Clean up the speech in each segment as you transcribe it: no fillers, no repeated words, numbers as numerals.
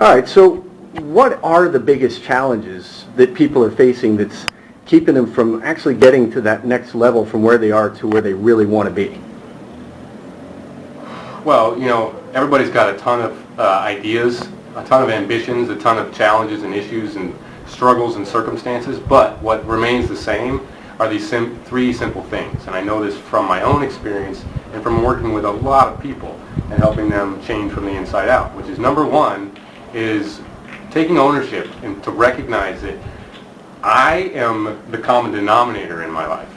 All right, so what are the biggest challenges that people are facing that's keeping them from actually getting to that next level from where they are to where they really want to be? Well, everybody's got a ton of ideas, a ton of ambitions, a ton of challenges and issues and struggles and circumstances, but what remains the same are these three simple things. And I know this from my own experience and from working with a lot of people and helping them change from the inside out, which is number one is taking ownership and to recognize that I am the common denominator in my life.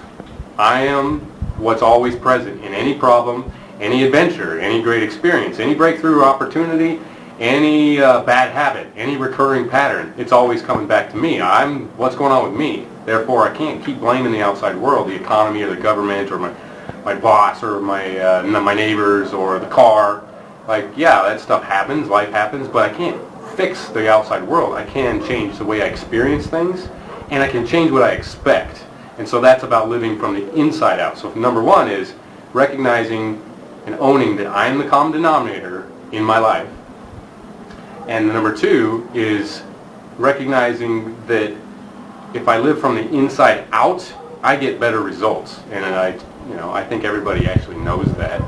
I am what's always present in any problem, any adventure, any great experience, any breakthrough opportunity, any bad habit, any recurring pattern. It's always coming back to me. I'm what's going on with me. Therefore, I can't keep blaming the outside world, the economy or the government or my boss or my neighbors or the car. Like, yeah, that stuff happens, life happens, but I can't fix the outside world. I can change the way I experience things, and I can change what I expect. And so that's about living from the inside out. So number one is recognizing and owning that I am the common denominator in my life. And number two is recognizing that if I live from the inside out, I get better results. And I think everybody actually knows that.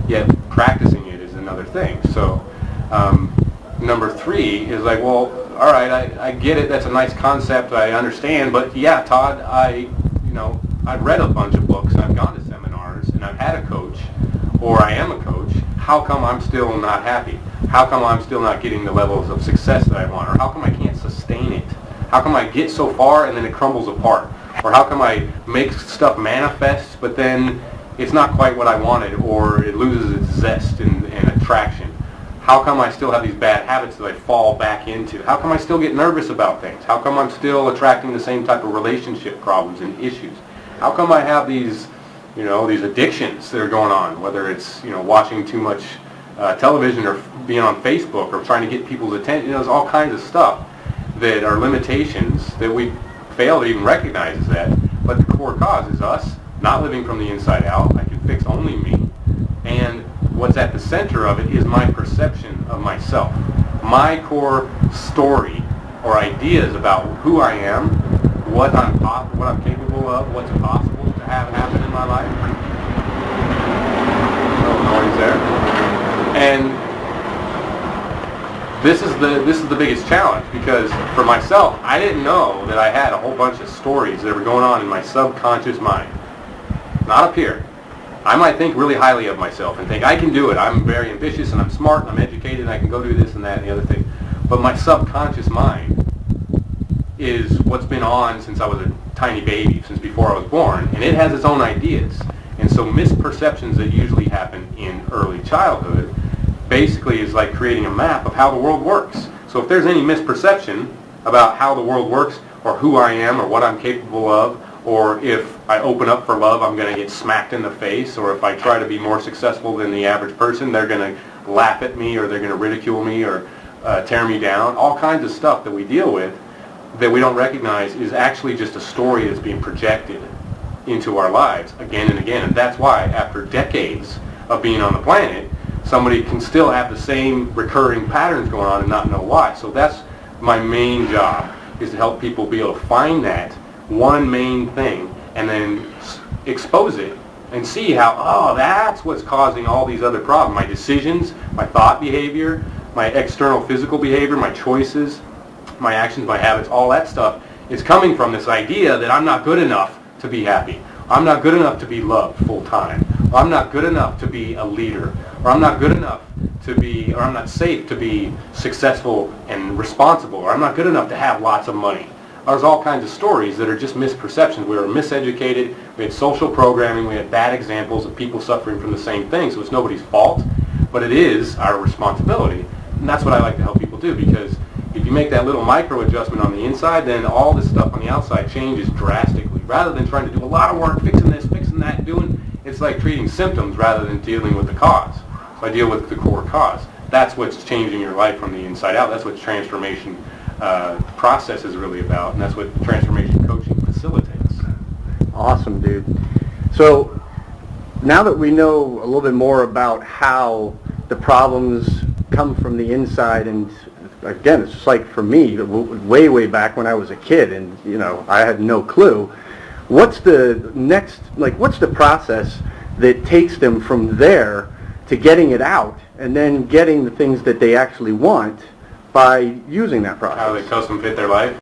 Yet practicing it is another thing. So number three is like, well, all right, I get it. That's a nice concept. I understand. But yeah, Todd, I've read a bunch of books. I've gone to seminars, and I've had a coach, or I am a coach. How come I'm still not happy? How come I'm still not getting the levels of success that I want? Or how come I can't sustain it? How come I get so far and then it crumbles apart? Or how come I make stuff manifest, but then it's not quite what I wanted, or it loses its zest and attraction? How come I still have these bad habits that I fall back into? How come I still get nervous about things? How come I'm still attracting the same type of relationship problems and issues? How come I have these addictions that are going on, whether it's, watching too much television or being on Facebook or trying to get people's attention? There's all kinds of stuff that are limitations that we fail to even recognize as that. But the core cause is us not living from the inside out. I can fix only me. And what's at the center of it is my perception of myself. My core story or ideas about who I am, what I'm capable of, what's possible to have happen in my life. No noise there. And this is the biggest challenge, because for myself, I didn't know that I had a whole bunch of stories that were going on in my subconscious mind. Not up here. I might think really highly of myself and think I can do it. I'm very ambitious and I'm smart and I'm educated and I can go do this and that and the other thing. But my subconscious mind is what's been on since I was a tiny baby, since before I was born, and it has its own ideas. And so misperceptions that usually happen in early childhood basically is like creating a map of how the world works. So if there's any misperception about how the world works or who I am or what I'm capable of, or if I open up for love, I'm going to get smacked in the face, or if I try to be more successful than the average person, they're going to laugh at me or they're going to ridicule me or tear me down. All kinds of stuff that we deal with that we don't recognize is actually just a story that's being projected into our lives again and again. And that's why after decades of being on the planet, somebody can still have the same recurring patterns going on and not know why. So that's my main job, is to help people be able to find that one main thing and then expose it and see how, that's what's causing all these other problems. My decisions, my thought behavior, my external physical behavior, my choices, my actions, my habits, all that stuff is coming from this idea that I'm not good enough to be happy. I'm not good enough to be loved full time. Or I'm not good enough to be a leader. Or I'm not good enough to be, or I'm not safe to be successful and responsible. Or I'm not good enough to have lots of money. There's all kinds of stories that are just misperceptions. We were miseducated, we had social programming, we had bad examples of people suffering from the same thing, so it's nobody's fault, but it is our responsibility. And that's what I like to help people do, because if you make that little micro adjustment on the inside, then all this stuff on the outside changes drastically. Rather than trying to do a lot of work, fixing this, fixing that, it's like treating symptoms rather than dealing with the cause. So I deal with the core cause. That's what's changing your life from the inside out. That's what transformation process is really about, and that's what transformation coaching facilitates. Awesome, dude. So now that we know a little bit more about how the problems come from the inside and again, it's just like for me, way back when I was a kid and, you know, I had no clue. What's the next, like, what's the process that takes them from there to getting it out and then getting the things that they actually want by using that process? How they custom fit their life?